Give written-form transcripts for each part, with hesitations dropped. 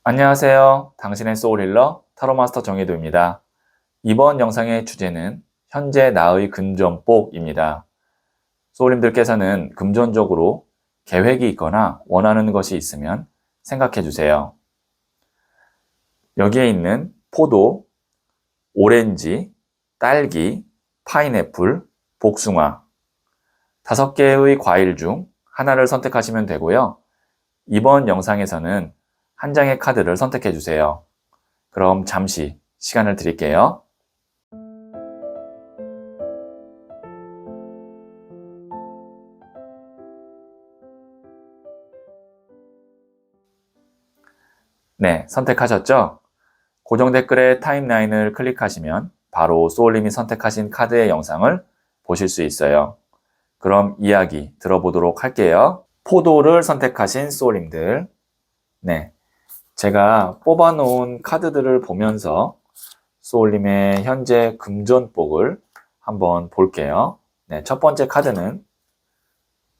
안녕하세요. 당신의 소울힐러 타로마스터 정혜도입니다. 이번 영상의 주제는 현재 나의 금전복입니다. 소울님들께서는 금전적으로 계획이 있거나 원하는 것이 있으면 생각해 주세요. 여기에 있는 포도, 오렌지, 딸기, 파인애플, 복숭아 5개의 과일 중 하나를 선택하시면 되고요. 이번 영상에서는 한 장의 카드를 선택해 주세요. 그럼 잠시 시간을 드릴게요. 네, 선택하셨죠? 고정 댓글에 타임라인을 클릭하시면 바로 소울님이 선택하신 카드의 영상을 보실 수 있어요. 그럼 이야기 들어보도록 할게요. 포도를 선택하신 소울님들. 네, 제가 뽑아놓은 카드들을 보면서 소울님의 현재 금전복을 한번 볼게요. 네, 첫 번째 카드는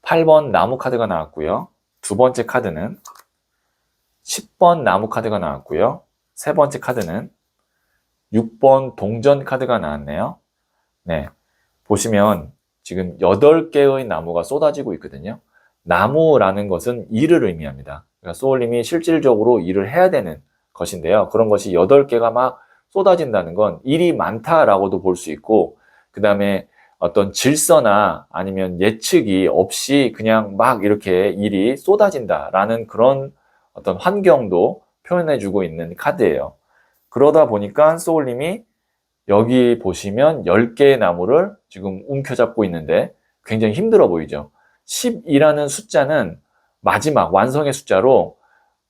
8번 나무 카드가 나왔고요. 두 번째 카드는 10번 나무 카드가 나왔고요. 세 번째 카드는 6번 동전 카드가 나왔네요. 네, 보시면 지금 8개의 나무가 쏟아지고 있거든요. 나무라는 것은 일을 의미합니다. 그러니까 소울님이 실질적으로 일을 해야 되는 것인데요. 그런 것이 8개가 막 쏟아진다는 건 일이 많다라고도 볼 수 있고, 그 다음에 어떤 질서나 아니면 예측이 없이 그냥 막 이렇게 일이 쏟아진다라는 그런 어떤 환경도 표현해주고 있는 카드예요. 그러다 보니까 소울님이 여기 보시면 10개의 나무를 지금 움켜잡고 있는데 굉장히 힘들어 보이죠. 10이라는 숫자는 마지막 완성의 숫자로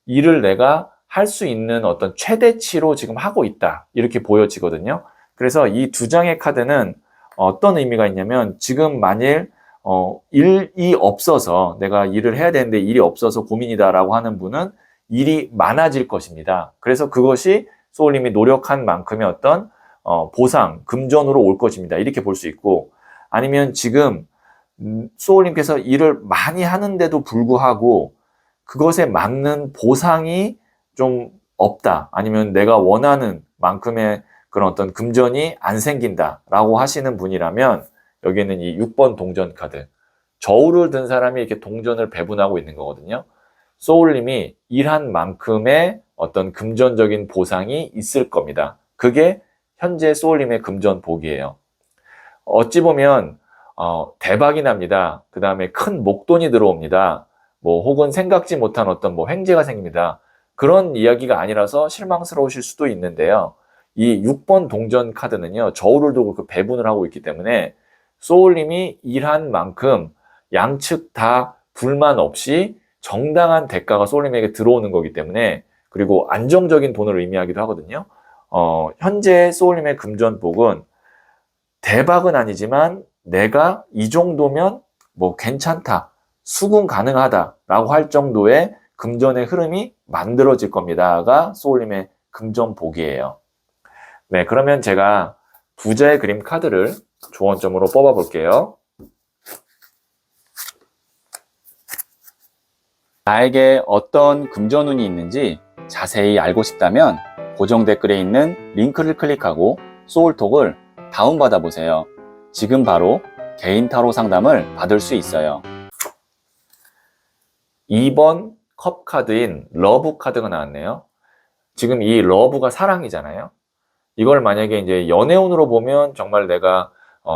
일을 내가 할 수 있는 어떤 최대치로 지금 하고 있다, 이렇게 보여지거든요. 그래서 이 두 장의 카드는 어떤 의미가 있냐면, 지금 만일 일이 없어서, 내가 일을 해야 되는데 일이 없어서 고민이다라고 하는 분은 일이 많아질 것입니다. 그래서 그것이 소울님이 노력한 만큼의 어떤 보상, 금전으로 올 것입니다, 이렇게 볼 수 있고, 아니면 지금 소울님께서 일을 많이 하는데도 불구하고 그것에 맞는 보상이 좀 없다, 아니면 내가 원하는 만큼의 그런 어떤 금전이 안 생긴다라고 하시는 분이라면, 여기에는 이 6번 동전 카드, 저울을 든 사람이 이렇게 동전을 배분하고 있는 거거든요. 소울님이 일한 만큼의 어떤 금전적인 보상이 있을 겁니다. 그게 현재 소울님의 금전복이에요. 어찌 보면 대박이 납니다. 그 다음에 큰 목돈이 들어옵니다. 뭐 혹은 생각지 못한 어떤 뭐 횡재가 생깁니다. 그런 이야기가 아니라서 실망스러우실 수도 있는데요. 이 6번 동전 카드는요, 저울을 두고 그 배분을 하고 있기 때문에 소울님이 일한 만큼 양측 다 불만 없이 정당한 대가가 소울님에게 들어오는 거기 때문에, 그리고 안정적인 돈을 의미하기도 하거든요. 현재 소울님의 금전복은 대박은 아니지만 내가 이 정도면 뭐 괜찮다, 수긍 가능하다라고 할 정도의 금전의 흐름이 만들어질 겁니다가 소울님의 금전복이에요. 네, 그러면 제가 부자의 그림 카드를 조언점으로 뽑아 볼게요. 나에게 어떤 금전운이 있는지 자세히 알고 싶다면 고정 댓글에 있는 링크를 클릭하고 소울톡을 다운받아 보세요. 지금 바로 개인 타로 상담을 받을 수 있어요. 2번 컵 카드인 러브 카드가 나왔네요. 지금 이 러브가 사랑이잖아요. 이걸 만약에 이제 연애운으로 보면 정말 내가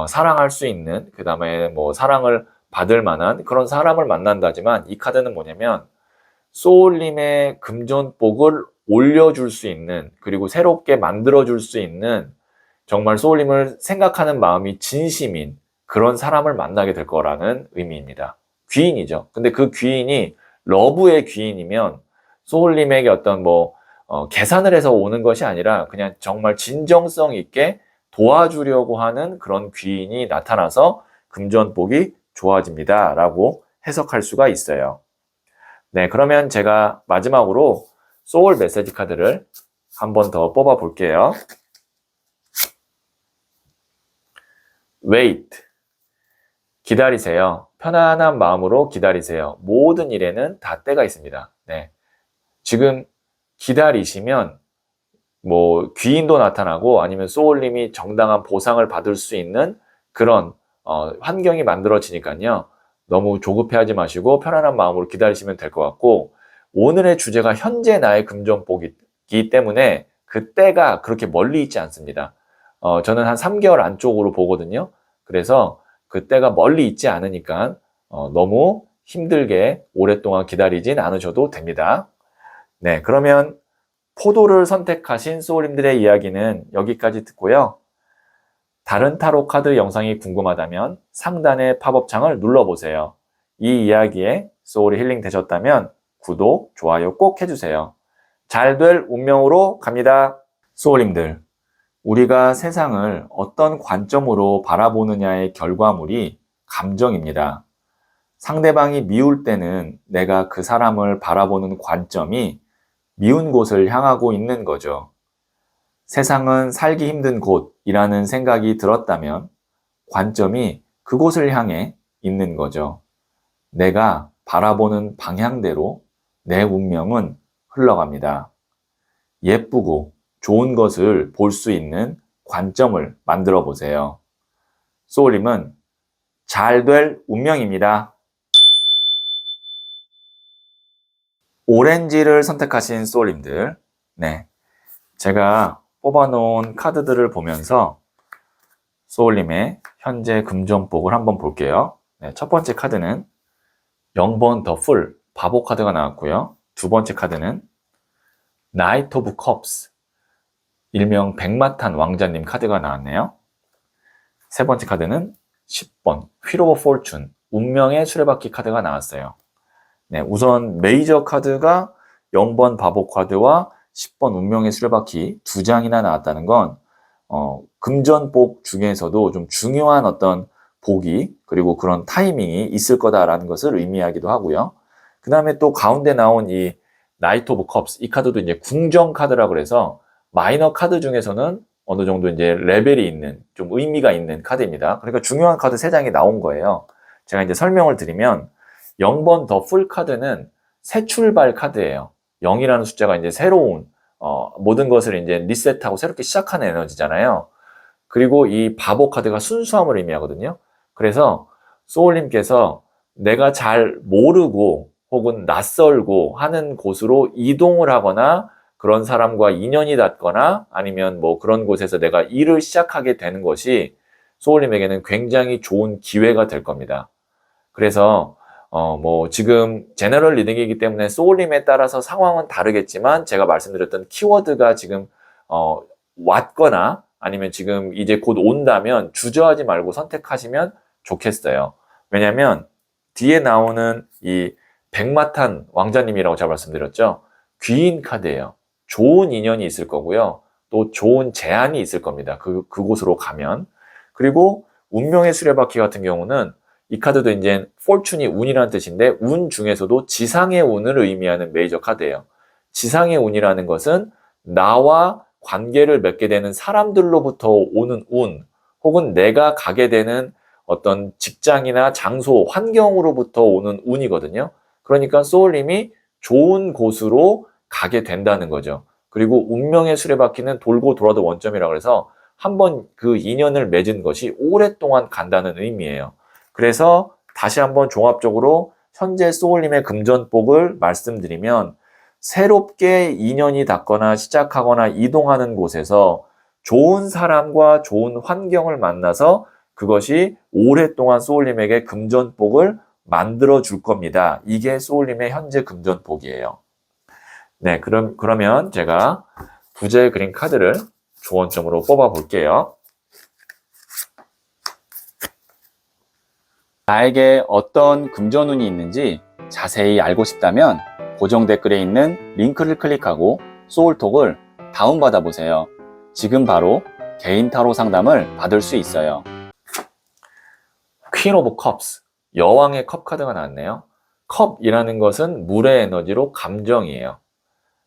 사랑할 수 있는, 그 다음에 뭐 사랑을 받을 만한 그런 사람을 만난다지만, 이 카드는 뭐냐면 소울님의 금전복을 올려줄 수 있는, 그리고 새롭게 만들어줄 수 있는, 정말 소울님을 생각하는 마음이 진심인 그런 사람을 만나게 될 거라는 의미입니다. 귀인이죠. 근데 그 귀인이 러브의 귀인이면 소울님에게 어떤 뭐 계산을 해서 오는 것이 아니라 그냥 정말 진정성 있게 도와주려고 하는 그런 귀인이 나타나서 금전복이 좋아집니다 라고 해석할 수가 있어요. 네, 그러면 제가 마지막으로 소울 메시지 카드를 한 번 더 뽑아 볼게요. Wait. 기다리세요. 편안한 마음으로 기다리세요. 모든 일에는 다 때가 있습니다. 네. 지금 기다리시면 뭐 귀인도 나타나고 아니면 소울님이 정당한 보상을 받을 수 있는 그런 환경이 만들어지니까요. 너무 조급해하지 마시고 편안한 마음으로 기다리시면 될 것 같고, 오늘의 주제가 현재 나의 금전복이기 때문에 그때가 그렇게 멀리 있지 않습니다. 저는 한 3개월 안쪽으로 보거든요. 그래서 그때가 멀리 있지 않으니까 너무 힘들게 오랫동안 기다리진 않으셔도 됩니다. 네, 그러면 포도를 선택하신 소울님들의 이야기는 여기까지 듣고요. 다른 타로 카드 영상이 궁금하다면 상단의 팝업창을 눌러보세요. 이 이야기에 소울이 힐링 되셨다면 구독, 좋아요 꼭 해주세요. 잘 될 운명으로 갑니다. 소울님들, 우리가 세상을 어떤 관점으로 바라보느냐의 결과물이 감정입니다. 상대방이 미울 때는 내가 그 사람을 바라보는 관점이 미운 곳을 향하고 있는 거죠. 세상은 살기 힘든 곳이라는 생각이 들었다면 관점이 그곳을 향해 있는 거죠. 내가 바라보는 방향대로 내 운명은 흘러갑니다. 예쁘고 좋은 것을 볼 수 있는 관점을 만들어 보세요. 소울님은 잘 될 운명입니다. 오렌지를 선택하신 소울님들, 네, 제가 뽑아놓은 카드들을 보면서 소울님의 현재 금전복을 한번 볼게요. 네, 첫 번째 카드는 0번 더 풀, 바보 카드가 나왔고요. 두 번째 카드는 나이트 오브 컵스, 일명 백마탄 왕자님 카드가 나왔네요. 세 번째 카드는 10번 휠 오브 포춘, 운명의 수레바퀴 카드가 나왔어요. 네, 우선 메이저 카드가 0번 바보 카드와 10번 운명의 수레바퀴 두 장이나 나왔다는 건 금전복 중에서도 좀 중요한 어떤 복이, 그리고 그런 타이밍이 있을 거다라는 것을 의미하기도 하고요. 그 다음에 또 가운데 나온 이 나이트 오브 컵스, 이 카드도 이제 궁정 카드라고 그래서 마이너 카드 중에서는 어느 정도 이제 레벨이 있는, 좀 의미가 있는 카드입니다. 그러니까 중요한 카드 3장이 나온 거예요. 제가 이제 설명을 드리면 0번 더 풀 카드는 새 출발 카드예요. 0이라는 숫자가 이제 새로운 모든 것을 이제 리셋하고 새롭게 시작하는 에너지잖아요. 그리고 이 바보 카드가 순수함을 의미하거든요. 그래서 소울님께서 내가 잘 모르고 혹은 낯설고 하는 곳으로 이동을 하거나 그런 사람과 인연이 닿거나 아니면 뭐 그런 곳에서 내가 일을 시작하게 되는 것이 소울님에게는 굉장히 좋은 기회가 될 겁니다. 그래서 뭐 지금 제너럴 리딩이기 때문에 소울님에 따라서 상황은 다르겠지만 제가 말씀드렸던 키워드가 지금 왔거나 아니면 지금 이제 곧 온다면 주저하지 말고 선택하시면 좋겠어요. 왜냐면 뒤에 나오는 이 백마탄 왕자님이라고 제가 말씀드렸죠. 귀인 카드예요. 좋은 인연이 있을 거고요. 또 좋은 제안이 있을 겁니다. 그곳으로 가면. 그리고 운명의 수레바퀴 같은 경우는 이 카드도 이제 fortune이 운이라는 뜻인데 운 중에서도 지상의 운을 의미하는 메이저 카드예요. 지상의 운이라는 것은 나와 관계를 맺게 되는 사람들로부터 오는 운, 혹은 내가 가게 되는 어떤 직장이나 장소, 환경으로부터 오는 운이거든요. 그러니까 소울님이 좋은 곳으로 가게 된다는 거죠. 그리고 운명의 수레바퀴는 돌고 돌아도 원점이라고 해서 한번 그 인연을 맺은 것이 오랫동안 간다는 의미예요. 그래서 다시 한번 종합적으로 현재 소울님의 금전복을 말씀드리면 새롭게 인연이 닿거나 시작하거나 이동하는 곳에서 좋은 사람과 좋은 환경을 만나서 그것이 오랫동안 소울님에게 금전복을 만들어 줄 겁니다. 이게 소울님의 현재 금전복이에요. 네, 그러면 제가 부재 그린 카드를 조언점으로 뽑아 볼게요. 나에게 어떤 금전운이 있는지 자세히 알고 싶다면 고정 댓글에 있는 링크를 클릭하고 소울톡을 다운받아 보세요. 지금 바로 개인 타로 상담을 받을 수 있어요. 퀸 오브 컵스, 여왕의 컵 카드가 나왔네요. 컵이라는 것은 물의 에너지로 감정이에요.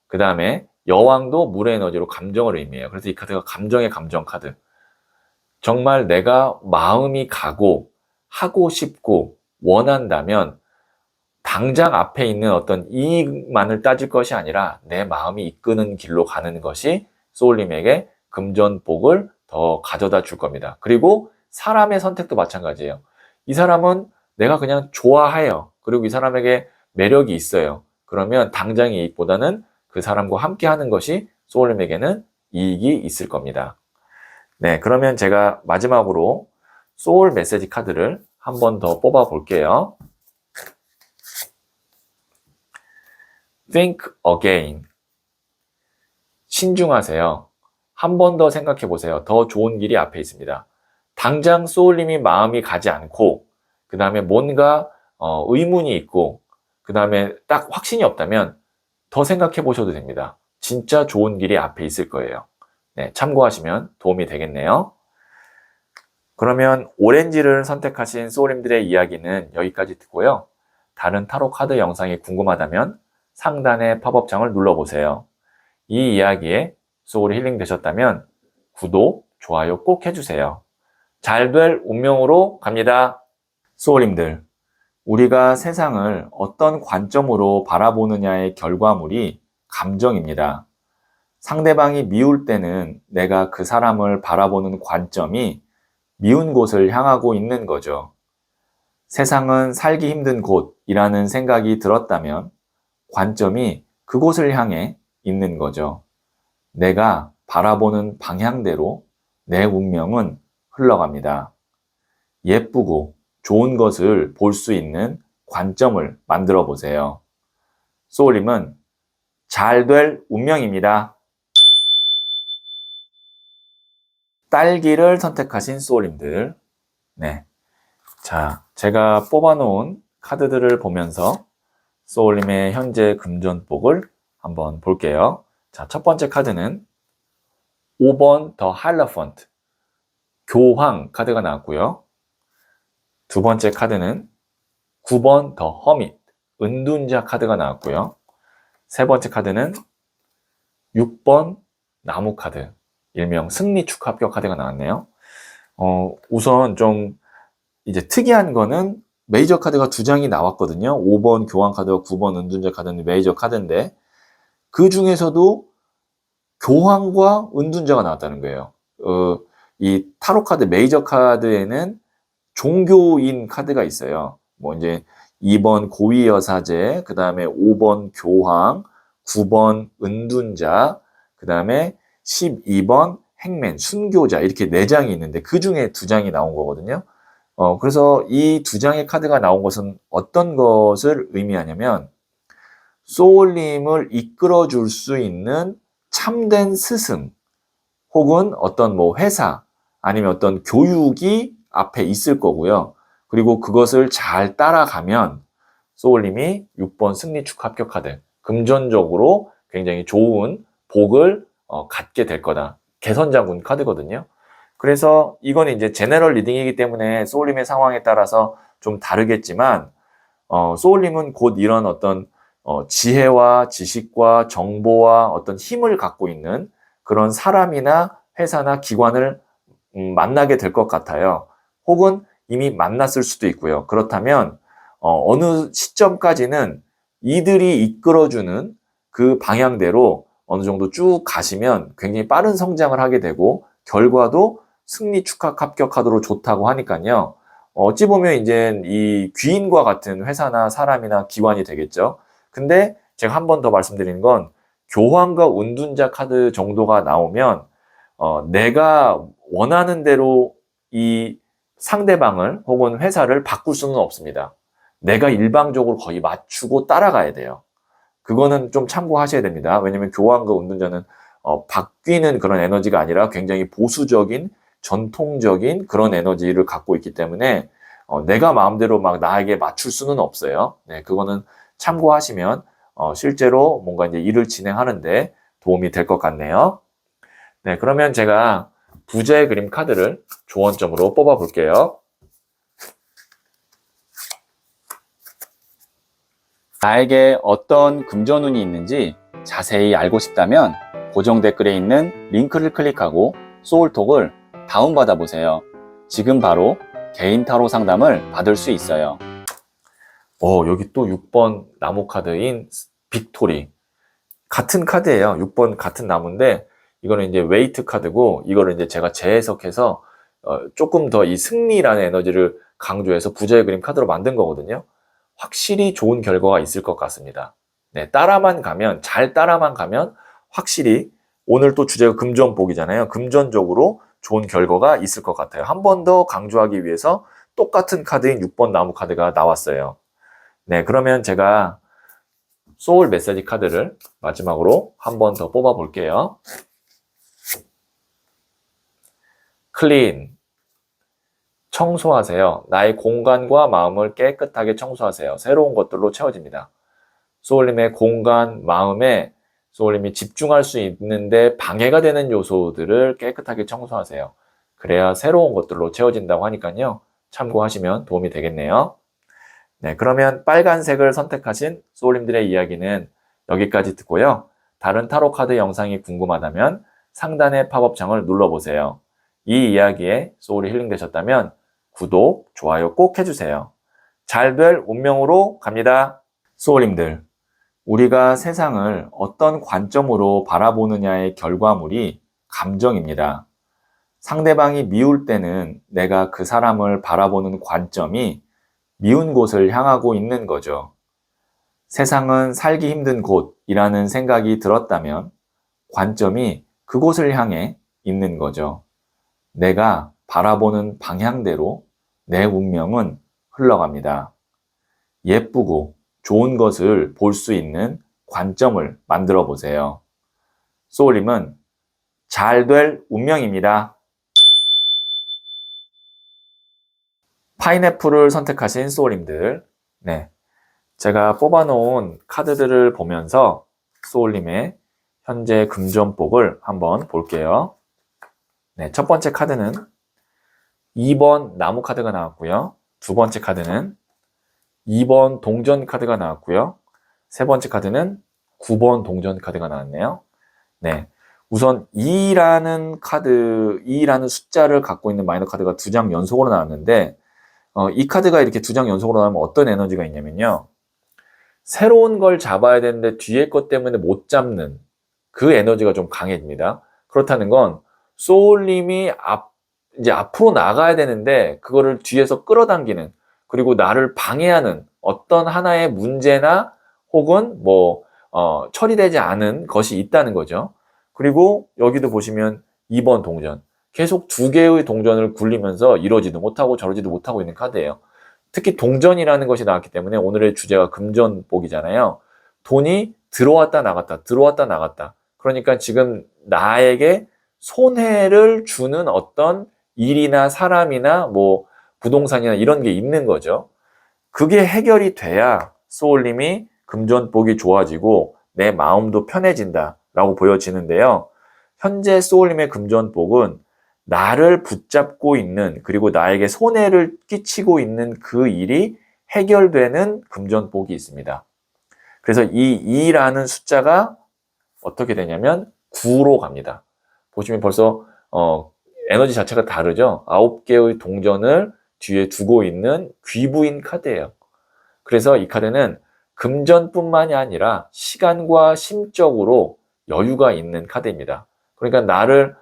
그 다음에 여왕도 물의 에너지로 감정을 의미해요. 그래서 이 카드가 감정의 감정 카드. 정말 내가 마음이 가고 하고 싶고 원한다면 당장 앞에 있는 어떤 이익만을 따질 것이 아니라 내 마음이 이끄는 길로 가는 것이 소울님에게 금전복을 더 가져다 줄 겁니다. 그리고 사람의 선택도 마찬가지예요. 이 사람은 내가 그냥 좋아해요. 그리고 이 사람에게 매력이 있어요. 그러면 당장의 이익보다는 그 사람과 함께 하는 것이 소울님에게는 이익이 있을 겁니다. 네, 그러면 제가 마지막으로 소울 메시지 카드를 한 번 더 뽑아 볼게요. Think again. 신중하세요. 한 번 더 생각해 보세요. 더 좋은 길이 앞에 있습니다. 당장 소울님이 마음이 가지 않고 그 다음에 뭔가 의문이 있고 그 다음에 딱 확신이 없다면 더 생각해 보셔도 됩니다. 진짜 좋은 길이 앞에 있을 거예요. 네, 참고하시면 도움이 되겠네요. 그러면 오렌지를 선택하신 소울님들의 이야기는 여기까지 듣고요. 다른 타로 카드 영상이 궁금하다면 상단의 팝업창을 눌러보세요. 이 이야기에 소울이 힐링 되셨다면 구독, 좋아요 꼭 해주세요. 잘 될 운명으로 갑니다. 소울님들, 우리가 세상을 어떤 관점으로 바라보느냐의 결과물이 감정입니다. 상대방이 미울 때는 내가 그 사람을 바라보는 관점이 미운 곳을 향하고 있는 거죠. 세상은 살기 힘든 곳이라는 생각이 들었다면 관점이 그곳을 향해 있는 거죠. 내가 바라보는 방향대로 내 운명은 흘러갑니다. 예쁘고 좋은 것을 볼 수 있는 관점을 만들어 보세요. 소울님은 잘 될 운명입니다. 딸기를 선택하신 소울님들. 네. 자, 제가 뽑아놓은 카드들을 보면서 소울님의 현재 금전복을 한번 볼게요. 자, 첫 번째 카드는 5번 더 할러펀트, 교황 카드가 나왔고요. 두 번째 카드는 9번 더 허밋, 은둔자 카드가 나왔고요. 세 번째 카드는 6번 나무 카드, 일명 승리 축하 합격 카드가 나왔네요. 우선 좀 이제 특이한 거는 메이저 카드가 두 장이 나왔거든요. 5번 교황 카드와 9번 은둔자 카드는 메이저 카드인데 그 중에서도 교황과 은둔자가 나왔다는 거예요. 이 타로 카드 메이저 카드에는 종교인 카드가 있어요. 뭐 이제 2번 고위 여사제, 그 다음에 5번 교황, 9번 은둔자, 그 다음에 12번 행맨, 순교자 이렇게 4장이 있는데 그 중에 2장이 나온 거거든요. 그래서 이 2장의 카드가 나온 것은 어떤 것을 의미하냐면 소울님을 이끌어 줄 수 있는 참된 스승 혹은 어떤 뭐 회사 아니면 어떤 교육이 앞에 있을 거고요. 그리고 그것을 잘 따라가면 소울님이 6번 승리 축하 합격 카드, 금전적으로 굉장히 좋은 복을 갖게 될 거다. 개선자군 카드거든요. 그래서 이건 이제 제너럴 리딩이기 때문에 소울님의 상황에 따라서 좀 다르겠지만 소울님은 곧 이런 어떤 지혜와 지식과 정보와 어떤 힘을 갖고 있는 그런 사람이나 회사나 기관을 만나게 될 것 같아요. 혹은 이미 만났을 수도 있고요. 그렇다면 어느 시점까지는 이들이 이끌어주는 그 방향대로 어느 정도 쭉 가시면 굉장히 빠른 성장을 하게 되고 결과도 승리 축하 합격하도록 좋다고 하니까요. 어찌 보면 이제 이 귀인과 같은 회사나 사람이나 기관이 되겠죠. 근데 제가 한 번 더 말씀드리는 건 교황과 은둔자 카드 정도가 나오면 내가 원하는 대로 이 상대방을 혹은 회사를 바꿀 수는 없습니다. 내가 일방적으로 거의 맞추고 따라가야 돼요. 그거는 좀 참고하셔야 됩니다. 왜냐면 교황과 은둔자는 바뀌는 그런 에너지가 아니라 굉장히 보수적인 전통적인 그런 에너지를 갖고 있기 때문에 내가 마음대로 막 나에게 맞출 수는 없어요. 네, 그거는 참고하시면 실제로 뭔가 이제 일을 진행하는데 도움이 될 것 같네요. 네, 그러면 제가 부자의 그림 카드를 조언점으로 뽑아 볼게요. 나에게 어떤 금전운이 있는지 자세히 알고 싶다면 고정 댓글에 있는 링크를 클릭하고 소울톡을 다운받아 보세요. 지금 바로 개인 타로 상담을 받을 수 있어요. 여기 또 6번 나무 카드인 빅토리. 같은 카드예요. 6번 같은 나무인데, 이거는 이제 웨이트 카드고, 이거를 이제 제가 재해석해서, 조금 더 이 승리라는 에너지를 강조해서 부자의 그림 카드로 만든 거거든요. 확실히 좋은 결과가 있을 것 같습니다. 네, 잘 따라만 가면, 확실히, 오늘 또 주제가 금전복이잖아요. 금전적으로 좋은 결과가 있을 것 같아요. 한 번 더 강조하기 위해서 똑같은 카드인 6번 나무 카드가 나왔어요. 네, 그러면 제가 소울 메시지 카드를 마지막으로 한 번 더 뽑아 볼게요. 클린, 청소하세요. 나의 공간과 마음을 깨끗하게 청소하세요. 새로운 것들로 채워집니다. 소울님의 공간, 마음에 소울님이 집중할 수 있는데 방해가 되는 요소들을 깨끗하게 청소하세요. 그래야 새로운 것들로 채워진다고 하니까요. 참고하시면 도움이 되겠네요. 네, 그러면 빨간색을 선택하신 소울님들의 이야기는 여기까지 듣고요. 다른 타로 카드 영상이 궁금하다면 상단의 팝업창을 눌러보세요. 이 이야기에 소울이 힐링되셨다면 구독, 좋아요 꼭 해주세요. 잘 될 운명으로 갑니다. 소울님들, 우리가 세상을 어떤 관점으로 바라보느냐의 결과물이 감정입니다. 상대방이 미울 때는 내가 그 사람을 바라보는 관점이 미운 곳을 향하고 있는 거죠. 세상은 살기 힘든 곳이라는 생각이 들었다면 관점이 그곳을 향해 있는 거죠. 내가 바라보는 방향대로 내 운명은 흘러갑니다. 예쁘고 좋은 것을 볼 수 있는 관점을 만들어 보세요. 소울님은 잘 될 운명입니다. 파인애플을 선택하신 소울님들, 네, 제가 뽑아놓은 카드들을 보면서 소울님의 현재 금전복을 한번 볼게요. 네, 첫 번째 카드는 2번 나무 카드가 나왔고요. 두 번째 카드는 2번 동전 카드가 나왔고요. 세 번째 카드는 9번 동전 카드가 나왔네요. 네, 우선 2라는 숫자를 갖고 있는 마이너 카드가 2장 연속으로 나왔는데, 이 카드가 이렇게 2장 연속으로 나오면 어떤 에너지가 있냐면요. 새로운 걸 잡아야 되는데 뒤에 것 때문에 못 잡는 그 에너지가 좀 강해집니다. 그렇다는 건 소울님이 이제 앞으로 나가야 되는데 그거를 뒤에서 끌어당기는, 그리고 나를 방해하는 어떤 하나의 문제나 혹은 처리되지 않은 것이 있다는 거죠. 그리고 여기도 보시면 2번 동전. 계속 두 개의 동전을 굴리면서 이러지도 못하고 저러지도 못하고 있는 카드예요. 특히 동전이라는 것이 나왔기 때문에 오늘의 주제가 금전복이잖아요. 돈이 들어왔다 나갔다, 들어왔다 나갔다. 그러니까 지금 나에게 손해를 주는 어떤 일이나 사람이나 부동산이나 이런 게 있는 거죠. 그게 해결이 돼야 소울님이 금전복이 좋아지고 내 마음도 편해진다라고 보여지는데요. 현재 소울님의 금전복은 나를 붙잡고 있는, 그리고 나에게 손해를 끼치고 있는 그 일이 해결되는 금전복이 있습니다. 그래서 이 2라는 숫자가 어떻게 되냐면 9로 갑니다. 보시면 벌써 에너지 자체가 다르죠. 9개의 동전을 뒤에 두고 있는 귀부인 카드예요. 그래서 이 카드는 금전뿐만이 아니라 시간과 심적으로 여유가 있는 카드입니다. 그러니까 나를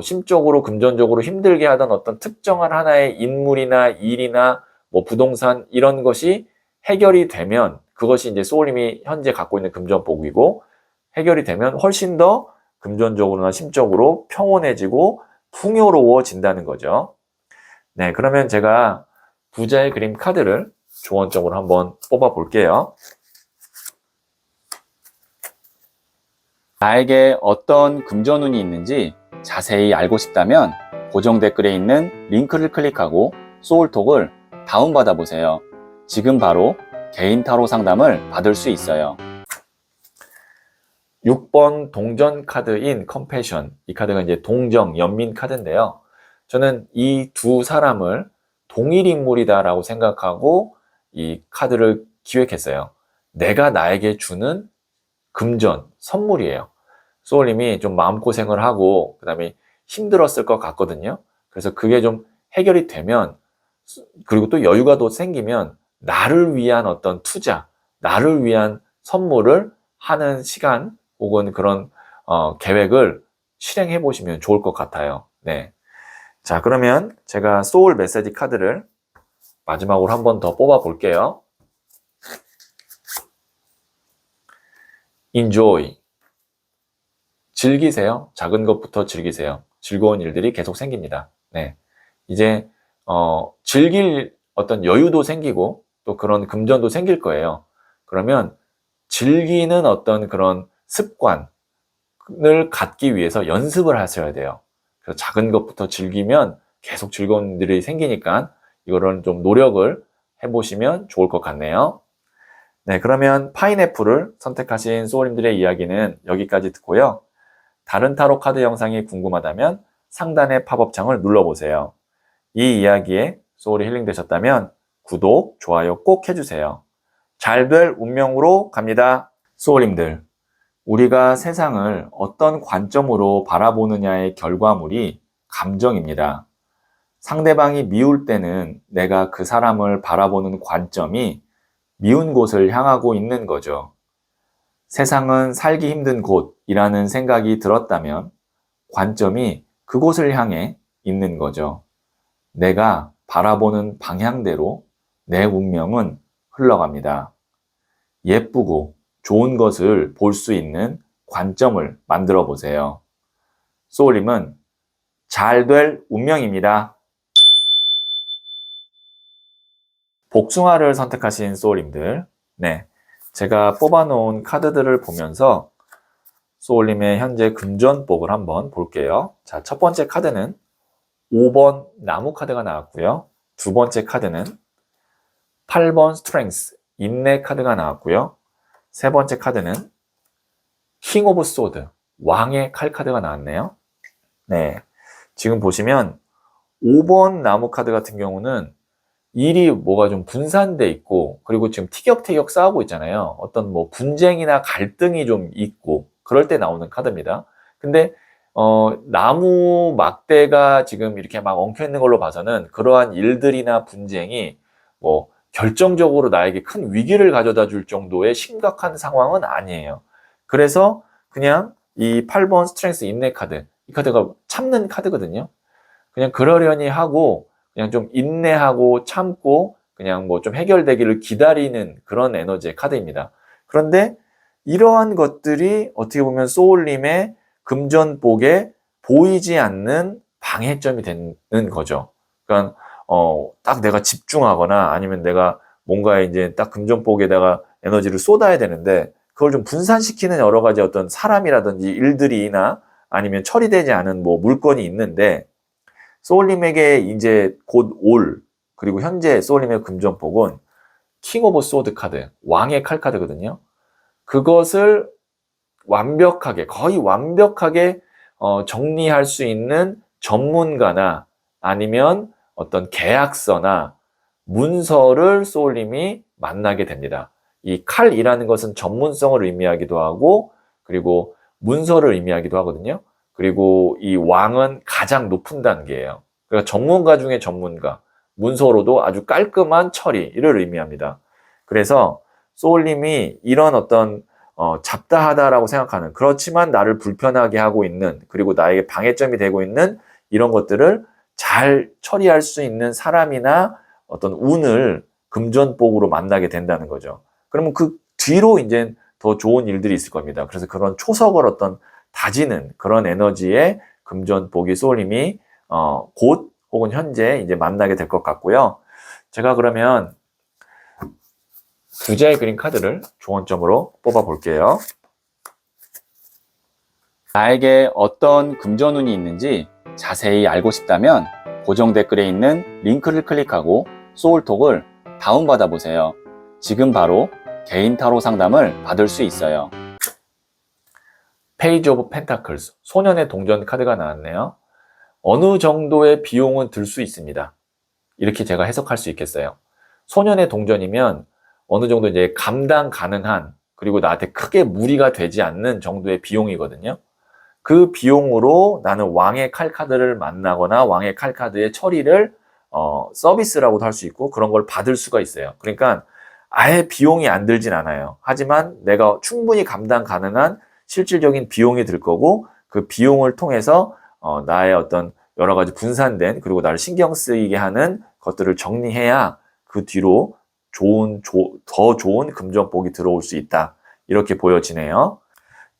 심적으로 금전적으로 힘들게 하던 어떤 특정한 하나의 인물이나 일이나 부동산 이런 것이 해결이 되면 그것이 이제 소울님이 현재 갖고 있는 금전복이고, 해결이 되면 훨씬 더 금전적으로나 심적으로 평온해지고 풍요로워진다는 거죠. 네, 그러면 제가 부자의 그림 카드를 조언적으로 한번 뽑아 볼게요. 나에게 어떤 금전운이 있는지 자세히 알고 싶다면 고정 댓글에 있는 링크를 클릭하고 소울톡을 다운받아 보세요. 지금 바로 개인 타로 상담을 받을 수 있어요. 6번 동전 카드인 컴패션. 이 카드가 이제 동정, 연민 카드인데요. 저는 이 두 사람을 동일 인물이다라고 생각하고 이 카드를 기획했어요. 내가 나에게 주는 금전, 선물이에요. 소울님이 좀 마음고생을 하고 그다음에 힘들었을 것 같거든요. 그래서 그게 좀 해결이 되면, 그리고 또 여유가 더 생기면 나를 위한 어떤 투자, 나를 위한 선물을 하는 시간 혹은 그런 계획을 실행해 보시면 좋을 것 같아요. 네. 자, 그러면 제가 소울 메시지 카드를 마지막으로 한 번 더 뽑아 볼게요. Enjoy. 즐기세요. 작은 것부터 즐기세요. 즐거운 일들이 계속 생깁니다. 네. 이제, 즐길 어떤 여유도 생기고 또 그런 금전도 생길 거예요. 그러면 즐기는 어떤 그런 습관을 갖기 위해서 연습을 하셔야 돼요. 그래서 작은 것부터 즐기면 계속 즐거운 일들이 생기니까 이거를 좀 노력을 해보시면 좋을 것 같네요. 네, 그러면 파인애플을 선택하신 소울님들의 이야기는 여기까지 듣고요. 다른 타로 카드 영상이 궁금하다면 상단의 팝업창을 눌러보세요. 이 이야기에 소울이 힐링되셨다면 구독, 좋아요 꼭 해주세요. 잘 될 운명으로 갑니다. 소울님들, 우리가 세상을 어떤 관점으로 바라보느냐의 결과물이 감정입니다. 상대방이 미울 때는 내가 그 사람을 바라보는 관점이 미운 곳을 향하고 있는 거죠. 세상은 살기 힘든 곳이라는 생각이 들었다면 관점이 그곳을 향해 있는 거죠. 내가 바라보는 방향대로 내 운명은 흘러갑니다. 예쁘고 좋은 것을 볼 수 있는 관점을 만들어 보세요. 소울님은 잘 될 운명입니다. 복숭아를 선택하신 소울님들, 네, 제가 뽑아놓은 카드들을 보면서 소울님의 현재 금전복을 한번 볼게요. 자, 첫 번째 카드는 5번 나무 카드가 나왔고요. 두 번째 카드는 8번 스트렝스, 인내 카드가 나왔고요. 세 번째 카드는 킹 오브 소드, 왕의 칼 카드가 나왔네요. 네, 지금 보시면 5번 나무 카드 같은 경우는 일이 뭐가 좀 분산돼 있고, 그리고 지금 티격태격 싸우고 있잖아요. 어떤 뭐 분쟁이나 갈등이 좀 있고 그럴 때 나오는 카드입니다. 근데 나무 막대가 지금 이렇게 막 엉켜 있는 걸로 봐서는 그러한 일들이나 분쟁이 뭐 결정적으로 나에게 큰 위기를 가져다 줄 정도의 심각한 상황은 아니에요. 그래서 그냥 이 8번 스트렝스 인내 카드, 이 카드가 참는 카드거든요. 그냥 그러려니 하고 그냥 좀 인내하고 참고 그냥 뭐 좀 해결되기를 기다리는 그런 에너지의 카드입니다. 그런데 이러한 것들이 어떻게 보면 소울님의 금전복에 보이지 않는 방해점이 되는 거죠. 그러니까 딱 내가 집중하거나 아니면 내가 뭔가에 이제 딱 금전복에다가 에너지를 쏟아야 되는데 그걸 좀 분산시키는 여러 가지 어떤 사람이라든지 일들이나 아니면 처리되지 않은 뭐 물건이 있는데 소울님에게 이제 곧 올, 그리고 현재 소울님의 금전복은 킹 오브 소드 카드, 왕의 칼 카드거든요. 그것을 완벽하게, 거의 완벽하게 정리할 수 있는 전문가나 아니면 어떤 계약서나 문서를 소울님이 만나게 됩니다. 이 칼이라는 것은 전문성을 의미하기도 하고, 그리고 문서를 의미하기도 하거든요. 그리고 이 왕은 가장 높은 단계예요. 그러니까 전문가 중에 전문가, 문서로도 아주 깔끔한 처리를 의미합니다. 그래서 소울님이 이런 어떤 잡다하다라고 생각하는, 그렇지만 나를 불편하게 하고 있는, 그리고 나에게 방해점이 되고 있는 이런 것들을 잘 처리할 수 있는 사람이나 어떤 운을 금전복으로 만나게 된다는 거죠. 그러면 그 뒤로 이제 더 좋은 일들이 있을 겁니다. 그래서 그런 초석을 어떤 다지는 그런 에너지의 금전복이 소울님이 곧 혹은 현재 이제 만나게 될 것 같고요. 제가 그러면 두 장의 그린 카드를 조언점으로 뽑아 볼게요. 나에게 어떤 금전운이 있는지 자세히 알고 싶다면 고정 댓글에 있는 링크를 클릭하고 소울톡을 다운받아 보세요. 지금 바로 개인 타로 상담을 받을 수 있어요. 페이지 오브 펜타클스, 소년의 동전 카드가 나왔네요. 어느 정도의 비용은 들 수 있습니다. 이렇게 제가 해석할 수 있겠어요. 소년의 동전이면 어느 정도 이제 감당 가능한, 그리고 나한테 크게 무리가 되지 않는 정도의 비용이거든요. 그 비용으로 나는 왕의 칼 카드를 만나거나 왕의 칼 카드의 처리를 서비스라고도 할 수 있고 그런 걸 받을 수가 있어요. 그러니까 아예 비용이 안 들진 않아요. 하지만 내가 충분히 감당 가능한 실질적인 비용이 들 거고 그 비용을 통해서 나의 어떤 여러 가지 분산된 그리고 나를 신경 쓰이게 하는 것들을 정리해야 그 뒤로 더 좋은 금전복이 들어올 수 있다. 이렇게 보여지네요.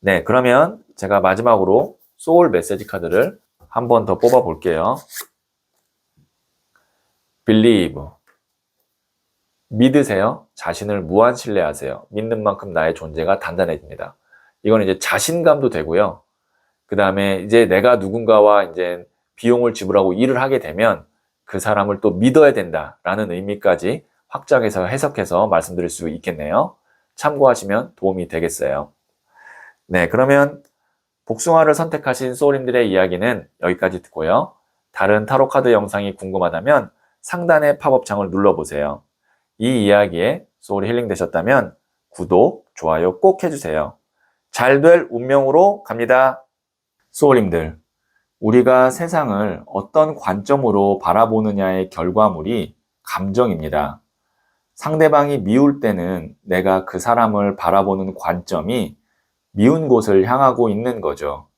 네, 그러면 제가 마지막으로 소울 메시지 카드를 한 번 더 뽑아 볼게요. Believe. 믿으세요. 자신을 무한 신뢰하세요. 믿는 만큼 나의 존재가 단단해집니다. 이건 이제 자신감도 되고요. 그 다음에 이제 내가 누군가와 이제 비용을 지불하고 일을 하게 되면 그 사람을 또 믿어야 된다라는 의미까지 확장해서 해석해서 말씀드릴 수 있겠네요. 참고하시면 도움이 되겠어요. 네, 그러면 복숭아를 선택하신 소울님들의 이야기는 여기까지 듣고요. 다른 타로 카드 영상이 궁금하다면 상단의 팝업창을 눌러보세요. 이 이야기에 소울이 힐링 되셨다면 구독, 좋아요 꼭 해주세요. 잘 될 운명으로 갑니다. 소울님들, 우리가 세상을 어떤 관점으로 바라보느냐의 결과물이 감정입니다. 상대방이 미울 때는 내가 그 사람을 바라보는 관점이 미운 곳을 향하고 있는 거죠.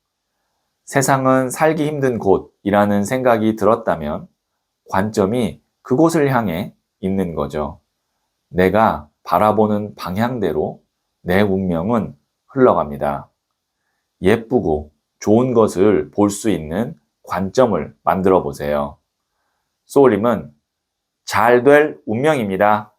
세상은 살기 힘든 곳이라는 생각이 들었다면 관점이 그곳을 향해 있는 거죠. 내가 바라보는 방향대로 내 운명은 흘러갑니다. 예쁘고 좋은 것을 볼 수 있는 관점을 만들어 보세요. 소울님은 잘 될 운명입니다.